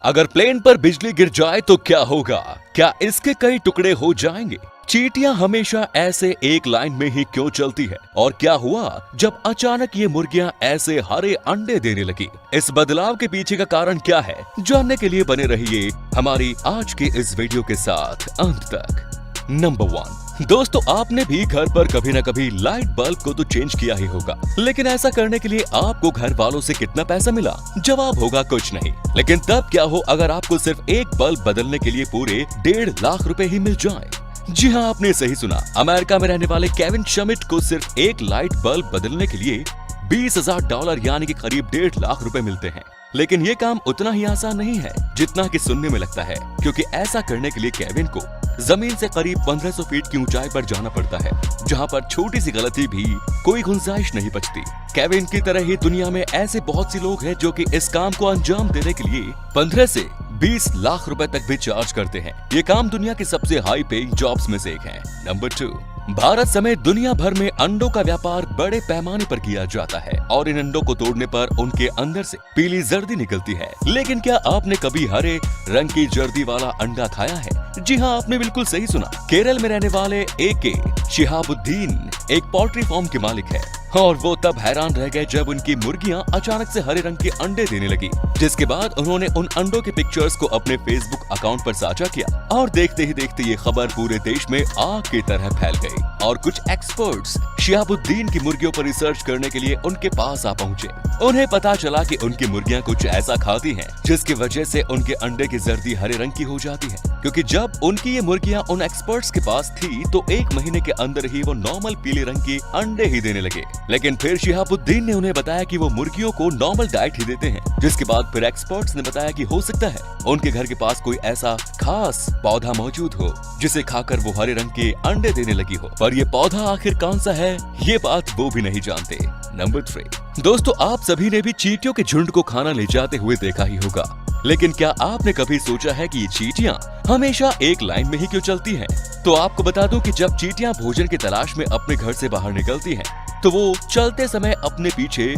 अगर प्लेन पर बिजली गिर जाए तो क्या होगा? क्या इसके कई टुकड़े हो जाएंगे? चींटियां हमेशा ऐसे एक लाइन में ही क्यों चलती है? और क्या हुआ जब अचानक ये मुर्गियां ऐसे हरे अंडे देने लगी? इस बदलाव के पीछे का कारण क्या है? जानने के लिए बने रहिए हमारी आज के इस वीडियो के साथ अंत तक। नंबर 1, दोस्तों आपने भी घर पर कभी न कभी लाइट बल्ब को तो चेंज किया ही होगा, लेकिन ऐसा करने के लिए आपको घर वालों से कितना पैसा मिला? जवाब होगा कुछ नहीं। लेकिन तब क्या हो अगर आपको सिर्फ एक बल्ब बदलने के लिए पूरे 1.5 लाख रुपए ही मिल जाए? जी हाँ, आपने सही सुना। अमेरिका में रहने वाले केविन शमिट को सिर्फ एक लाइट बल्ब बदलने के लिए $20,000 यानी कि करीब 1.5 लाख रुपए मिलते हैं। लेकिन ये काम उतना ही आसान नहीं है जितना कि सुनने में लगता है, क्योंकि ऐसा करने के लिए केविन को जमीन से करीब 1500 फीट की ऊंचाई पर जाना पड़ता है, जहां पर छोटी सी गलती भी कोई गुंजाइश नहीं बचती। केविन की तरह ही दुनिया में ऐसे बहुत से लोग हैं जो कि इस काम को अंजाम देने के लिए 15 से 20 लाख रुपए तक भी चार्ज करते हैं। ये काम दुनिया की सबसे हाई पेइंग जॉब्स में से एक है। नंबर 2, भारत समेत दुनिया भर में अंडों का व्यापार बड़े पैमाने पर किया जाता है और इन अंडों को तोड़ने पर उनके अंदर से पीली जर्दी निकलती है। लेकिन क्या आपने कभी हरे रंग की जर्दी वाला अंडा खाया है? जी हाँ, आपने बिल्कुल सही सुना। केरल में रहने वाले ए.के. शिहाबुद्दीन एक पोल्ट्री फार्म के मालिक है और वो तब हैरान रह गए जब उनकी मुर्गियां अचानक से हरे रंग के अंडे देने लगी, जिसके बाद उन्होंने उन अंडों के पिक्चर्स को अपने फेसबुक अकाउंट पर साझा किया और देखते ही देखते ये खबर पूरे देश में आग की तरह फैल गई और कुछ एक्सपर्ट्स शिहाबुद्दीन की मुर्गियों पर रिसर्च करने के लिए उनके पास आ पहुंचे। उन्हें पता चला कि उनकी मुर्गियां कुछ ऐसा खाती हैं जिसकी वजह से उनके अंडे की जर्दी हरे रंग की हो जाती है। क्योंकि जब उनकी ये मुर्गियां उन एक्सपर्ट्स के पास थी तो 1 महीने के अंदर ही वो नॉर्मल पीले रंग के अंडे ही देने लगे। लेकिन फिर शिहाबुद्दीन ने उन्हें बताया कि वो मुर्गियों को नॉर्मल डाइट ही देते हैं, जिसके बाद फिर एक्सपर्ट्स ने बताया कि हो सकता है उनके घर के पास कोई ऐसा खास पौधा मौजूद हो जिसे खाकर वो हरे रंग के अंडे देने लगी हो। पर ये पौधा आखिर कौन सा है, ये बात वो भी नहीं जानते। नंबर 3, दोस्तों आप सभी ने भी चींटियों के झुंड को खाना ले जाते हुए देखा ही होगा, लेकिन क्या आपने कभी सोचा है कि ये चींटियां हमेशा एक लाइन में ही क्यों चलती हैं? तो आपको बता दूं कि जब चींटियां भोजन की तलाश में अपने घर से बाहर निकलती हैं, तो वो चलते समय अपने पीछे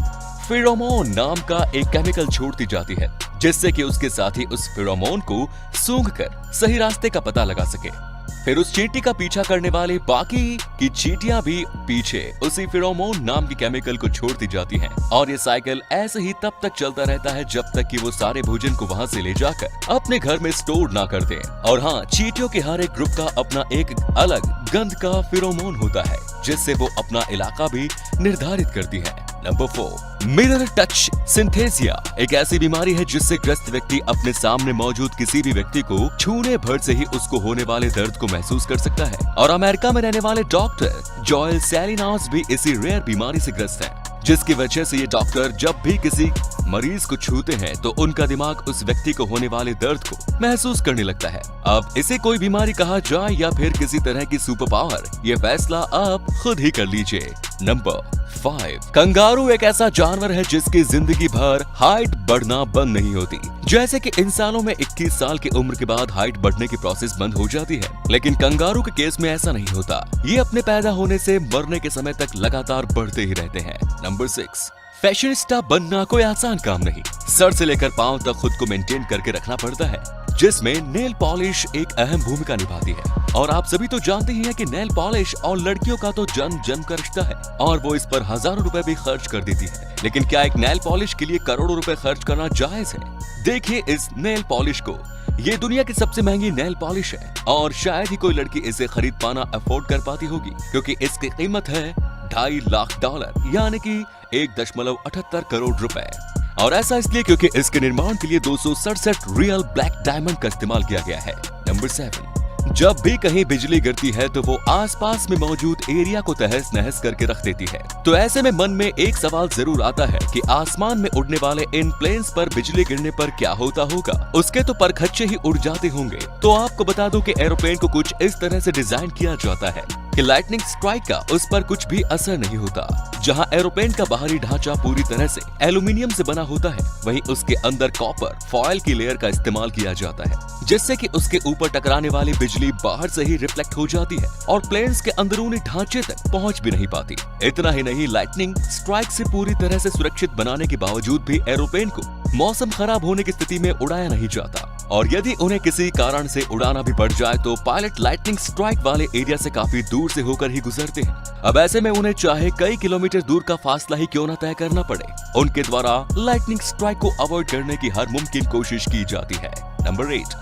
फेरोमोन नाम का एक केमिकल छोड़ती जाती है, जिससे कि उसके साथी उस फेरोमोन को सूंघकर सही रास्ते का पता लगा सके। फिर उस चींटी का पीछा करने वाले बाकी की चींटियां भी पीछे उसी फेरोमोन नाम के केमिकल को छोड़ती जाती हैं और ये साइकिल ऐसे ही तब तक चलता रहता है जब तक कि वो सारे भोजन को वहां से ले जाकर अपने घर में स्टोर ना कर दें। और हाँ, चींटियों के हर एक ग्रुप का अपना एक अलग गंध का फेरोमोन होता है, जिससे वो अपना इलाका भी निर्धारित करती है। नंबर 4, मिरर टच सिंथेसिया एक ऐसी बीमारी है जिससे ग्रस्त व्यक्ति अपने सामने मौजूद किसी भी व्यक्ति को छूने भर से ही उसको होने वाले दर्द को महसूस कर सकता है। और अमेरिका में रहने वाले डॉक्टर जोएल सैलिनास भी इसी रेयर बीमारी से ग्रस्त हैं, जिसकी वजह से ये डॉक्टर जब भी किसी मरीज को छूते हैं तो उनका दिमाग उस व्यक्ति को होने वाले दर्द को महसूस करने लगता है। अब इसे कोई बीमारी कहा जाए या फिर किसी तरह की सुपर पावर, ये फैसला आप खुद ही कर लीजिए। नंबर 5, कंगारू एक ऐसा जानवर है जिसकी जिंदगी भर हाइट बढ़ना बंद नहीं होती। जैसे कि इंसानों में 21 साल की उम्र के बाद हाइट बढ़ने की प्रोसेस बंद हो जाती है, लेकिन कंगारू के केस में ऐसा नहीं होता। ये अपने पैदा होने से मरने के समय तक लगातार बढ़ते ही रहते हैं। नंबर 6, फैशनिस्टा बनना कोई आसान काम नहीं। सर से लेकर पांव तक खुद को मेंटेन करके रखना पड़ता है, जिसमें नेल पॉलिश एक अहम भूमिका निभाती है। और आप सभी तो जानते ही हैं कि नेल पॉलिश और लड़कियों का तो जन्म का रिश्ता है और वो इस पर हजारों रुपए भी खर्च कर देती है। लेकिन क्या एक नेल पॉलिश के लिए करोड़ों रुपए खर्च करना जायज है? देखिए इस नेल पॉलिश को, ये दुनिया की सबसे महंगी नेल पॉलिश है और शायद ही कोई लड़की इसे खरीद पाना अफोर्ड कर पाती होगी, क्योंकि इसकी कीमत है $2.5 लाख यानी कि 1.78 करोड़ रुपए। और ऐसा इसलिए क्योंकि इसके निर्माण के लिए 267 रियल ब्लैक डायमंड का इस्तेमाल किया गया है। नंबर 7, जब भी कहीं बिजली गिरती है तो वो आसपास में मौजूद एरिया को तहस नहस करके रख देती है। तो ऐसे में मन में एक सवाल जरूर आता है कि आसमान में उड़ने वाले इन प्लेन्स पर बिजली गिरने पर क्या होता होगा? उसके तो परखच्चे ही उड़ जाते होंगे। तो आपको बता दूं कि एरोप्लेन को कुछ इस तरह से डिजाइन किया जाता है कि लाइटनिंग स्ट्राइक का उस पर कुछ भी असर नहीं होता। जहां एरोप्लेन का बाहरी ढांचा पूरी तरह से एल्यूमिनियम से बना होता है, वहीं उसके अंदर कॉपर फॉयल की लेयर का इस्तेमाल किया जाता है, जिससे कि उसके ऊपर टकराने वाली बिजली बाहर से ही रिफ्लेक्ट हो जाती है और प्लेन्स के अंदरूनी ढांचे तक पहुंच भी नहीं पाती। इतना ही नहीं, लाइटनिंग स्ट्राइक से पूरी तरह से सुरक्षित बनाने के बावजूद भी एरोप्लेन को मौसम खराब होने की स्थिति में उड़ाया नहीं जाता और यदि उन्हें किसी कारण से उड़ाना भी पड़ जाए तो पायलट लाइटनिंग स्ट्राइक वाले एरिया से काफी दूर से होकर ही गुजरते हैं। अब ऐसे में उन्हें चाहे कई किलोमीटर दूर का फासला ही क्यों न तय करना पड़े, उनके द्वारा लाइटनिंग स्ट्राइक को अवॉइड करने की हर मुमकिन कोशिश की जाती है। नंबर 8।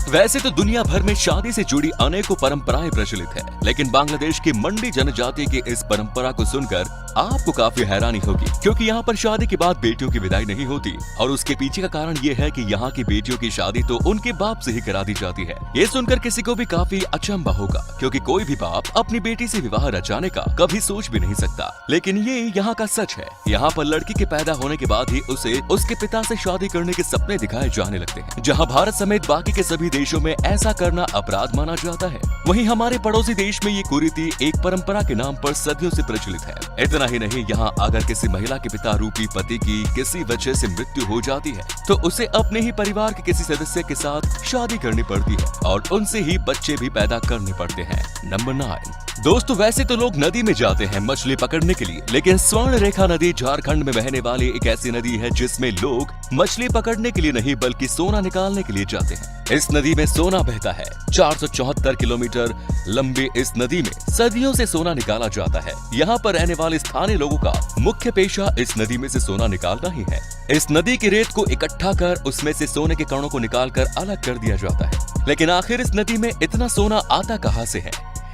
वैसे तो दुनिया भर में शादी से जुड़ी अनेकों परंपराएं प्रचलित है, लेकिन बांग्लादेश की मंडी जनजाति की इस परंपरा को सुनकर आपको काफी हैरानी होगी, क्योंकि यहाँ पर शादी के बाद बेटियों की विदाई नहीं होती और उसके पीछे का कारण ये है कि यहाँ की बेटियों की शादी तो उनके बाप से ही करा दी जाती है। ये सुनकर किसी को भी काफी अचंभा होगा, क्योंकि कोई भी बाप अपनी बेटी से विवाह रचाने का कभी सोच भी नहीं सकता, लेकिन ये यहाँ का सच है। यहाँ पर लड़की के पैदा होने के बाद ही उसे उसके पिता से शादी करने के सपने दिखाए जाने लगते हैं। जहाँ भारत समेत बाकी के सभी देशों में ऐसा करना अपराध माना जाता है, वहीं हमारे पड़ोसी देश में ये कुरीति एक परंपरा के नाम पर सदियों से प्रचलित है। इतना ही नहीं, यहाँ अगर किसी महिला के पिता रूपी पति की किसी वजह से मृत्यु हो जाती है तो उसे अपने ही परिवार के किसी सदस्य के साथ शादी करनी पड़ती है और उनसे ही बच्चे भी पैदा करने पड़ते हैं। नंबर 9। दोस्तों, वैसे तो लोग नदी में जाते हैं मछली पकड़ने के लिए, लेकिन स्वर्ण रेखा नदी झारखंड में बहने वाली एक ऐसी नदी है जिसमें लोग मछली पकड़ने के लिए नहीं बल्कि सोना निकालने के लिए जाते हैं। इस नदी में सोना बहता है। 474 किलोमीटर लंबी इस नदी में सदियों से सोना निकाला जाता है। यहाँ पर रहने वाले स्थानीय लोगों का मुख्य पेशा इस नदी में से सोना निकालना ही है। इस नदी की रेत को इकट्ठा कर उसमें से सोने के कणों को निकालकर अलग कर दिया जाता है, लेकिन आखिर इस नदी में इतना सोना आता कहाँ से है,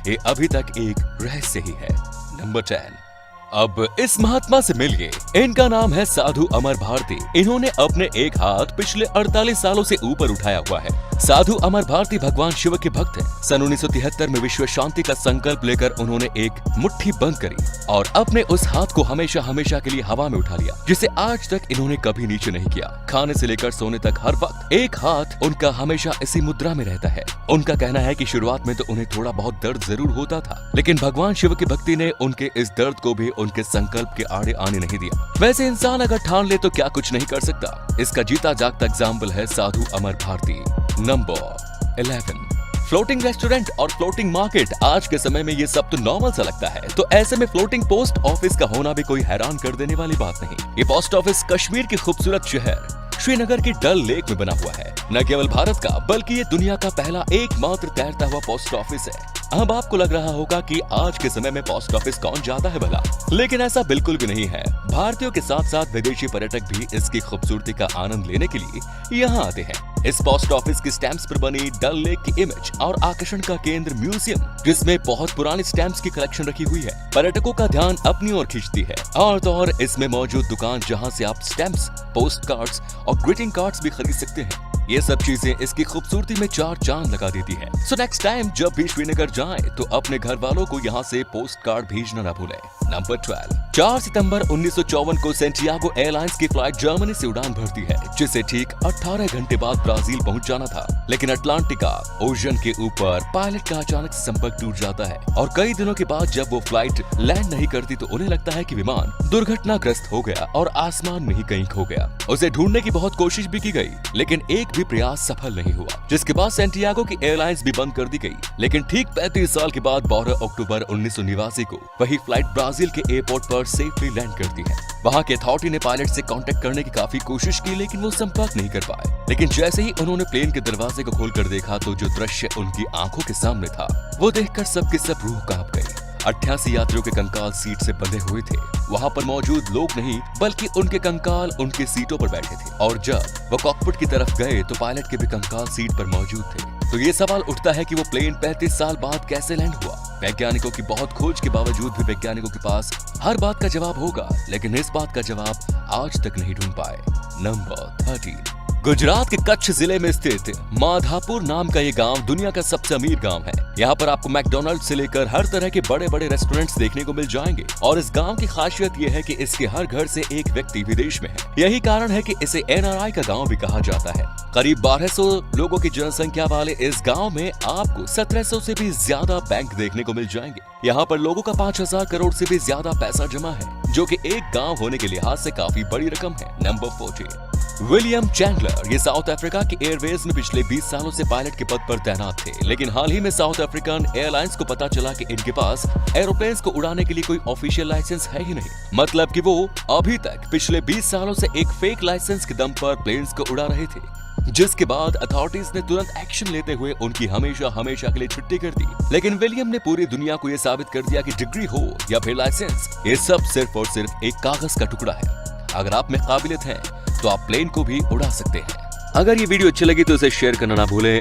ये अभी तक एक रहस्य ही है। नंबर 10। अब इस महात्मा से मिलिए। इनका नाम है साधु अमर भारती। इन्होंने अपने एक हाथ पिछले 48 सालों से ऊपर उठाया हुआ है। साधु अमर भारती भगवान शिव के भक्त हैं। सन 1973 में विश्व शांति का संकल्प लेकर उन्होंने एक मुट्ठी बंद करी और अपने उस हाथ को हमेशा हमेशा के लिए हवा में उठा लिया, जिसे आज तक इन्होंने कभी नीचे नहीं किया। खाने से लेकर सोने तक हर वक्त एक हाथ उनका हमेशा इसी मुद्रा में रहता है। उनका कहना है कि शुरुआत में तो उन्हें थोड़ा बहुत दर्द जरूर होता था, लेकिन भगवान शिव की भक्ति ने उनके इस दर्द को भी उनके संकल्प के आड़े आने नहीं दिया। वैसे इंसान अगर ठान ले तो क्या कुछ नहीं कर सकता। इसका जीता जागता एग्जाम्पल है साधु अमर भारती। नंबर 11। फ्लोटिंग रेस्टोरेंट और फ्लोटिंग मार्केट, आज के समय में ये सब तो नॉर्मल सा लगता है, तो ऐसे में फ्लोटिंग पोस्ट ऑफिस का होना भी कोई हैरान कर देने वाली बात नहीं। ये पोस्ट ऑफिस कश्मीर के खूबसूरत शहर श्रीनगर की डल लेक में बना हुआ है। न केवल भारत का बल्कि ये दुनिया का पहला एकमात्र तैरता हुआ पोस्ट ऑफिस है। अब आपको लग रहा होगा कि आज के समय में पोस्ट ऑफिस कौन जाता है भला, लेकिन ऐसा बिल्कुल भी नहीं है। भारतीयों के साथ साथ विदेशी पर्यटक भी इसकी खूबसूरती का आनंद लेने के लिए यहाँ आते हैं। इस पोस्ट ऑफिस की स्टैंप्स पर बनी डल लेक की इमेज और आकर्षण का केंद्र म्यूजियम, जिसमें बहुत पुरानी स्टैंप्स की कलेक्शन रखी हुई है, पर्यटकों का ध्यान अपनी ओर खींचती है। और तो और इसमें मौजूद दुकान जहाँ से आप स्टैंप्स, पोस्ट कार्ड्स और ग्रीटिंग कार्ड्स भी खरीद सकते हैं। ये सब चीजें इसकी खूबसूरती में 4 चांद लगा देती है। सो नेक्स्ट टाइम जब भी श्रीनगर जाएं तो अपने घर वालों को यहाँ से पोस्ट कार्ड भेजना न भूलें। नंबर 12। 4 सितंबर 1954 को सेंटियागो एयरलाइंस की फ्लाइट जर्मनी से उड़ान भरती है, जिसे ठीक 18 घंटे बाद ब्राजील पहुंच जाना था, लेकिन अटलांटिका ओशन के ऊपर पायलट का अचानक संपर्क टूट जाता है और कई दिनों के बाद जब वो फ्लाइट लैंड नहीं करती तो उन्हें लगता है कि विमान दुर्घटनाग्रस्त हो गया और आसमान में ही कहीं खो गया। उसे ढूंढने की बहुत कोशिश भी की गई, लेकिन एक भी प्रयास सफल नहीं हुआ, जिसके बाद सेंटियागो की एयरलाइंस भी बंद कर दी गई। लेकिन ठीक 35 साल के बाद 12 अक्टूबर 1989 को वही फ्लाइट ब्राजील के एयरपोर्ट पर सेफली लैंड करती है। वहां के अथॉरिटी ने पायलट से कांटेक्ट करने की काफी कोशिश की, लेकिन वो संपर्क नहीं कर पाए। लेकिन जैसे ही उन्होंने प्लेन के दरवाजे को खोलकर देखा तो जो दृश्य उनकी आंखों के सामने था, वो देखकर सबके सब रूह कांप गई। 88 यात्रियों के कंकाल सीट से बंधे हुए थे। वहाँ पर मौजूद लोग नहीं बल्कि उनके कंकाल उनके सीटों पर बैठे थे, और जब वो कॉकपिट की तरफ गए तो पायलट के भी कंकाल सीट पर मौजूद थे। तो ये सवाल उठता है कि वो प्लेन 35 साल बाद कैसे लैंड हुआ। वैज्ञानिकों की बहुत खोज के बावजूद भी वैज्ञानिकों के पास हर बात का जवाब होगा, लेकिन इस बात का जवाब आज तक नहीं ढूंढ पाए। नंबर 13। गुजरात के कच्छ जिले में स्थित माधापुर नाम का ये गांव दुनिया का सबसे अमीर गांव है। यहाँ पर आपको मैकडॉनल्ड से लेकर हर तरह के बड़े बड़े रेस्टोरेंट्स देखने को मिल जाएंगे, और इस गांव की खासियत ये है कि इसके हर घर से एक व्यक्ति विदेश में है। यही कारण है कि इसे NRI का गांव भी कहा जाता है। करीब 1200 लोगों की जनसंख्या वाले इस गांव में आपको 1700 से भी ज्यादा बैंक देखने को मिल जाएंगे। यहाँ पर लोगों का 5000 करोड़ से भी ज्यादा पैसा जमा है, जो कि एक गांव होने के लिहाज से काफी बड़ी रकम है। नंबर 14। विलियम चैंडलर ये साउथ अफ्रीका के एयरवेज में पिछले 20 सालों से पायलट के पद पर तैनात थे, लेकिन हाल ही में साउथ अफ्रीकन एयरलाइंस को पता चला कि इनके पास एरोप्लेन्स को उड़ाने के लिए कोई ऑफिशियल लाइसेंस है ही नहीं। मतलब कि वो अभी तक पिछले 20 सालों से एक फेक लाइसेंस के दम पर प्लेन्स को उड़ा रहे थे, जिसके बाद अथॉरिटीज ने तुरंत एक्शन लेते हुए उनकी हमेशा के लिए छुट्टी कर दी। लेकिन विलियम ने पूरी दुनिया को यह साबित कर दिया कि डिग्री हो या फिर लाइसेंस, ये सब सिर्फ और सिर्फ एक कागज का टुकड़ा है। अगर आप में काबिलियत है तो आप प्लेन को भी उड़ा सकते हैं। अगर ये वीडियो अच्छी लगी तो इसे शेयर करना ना भूलें।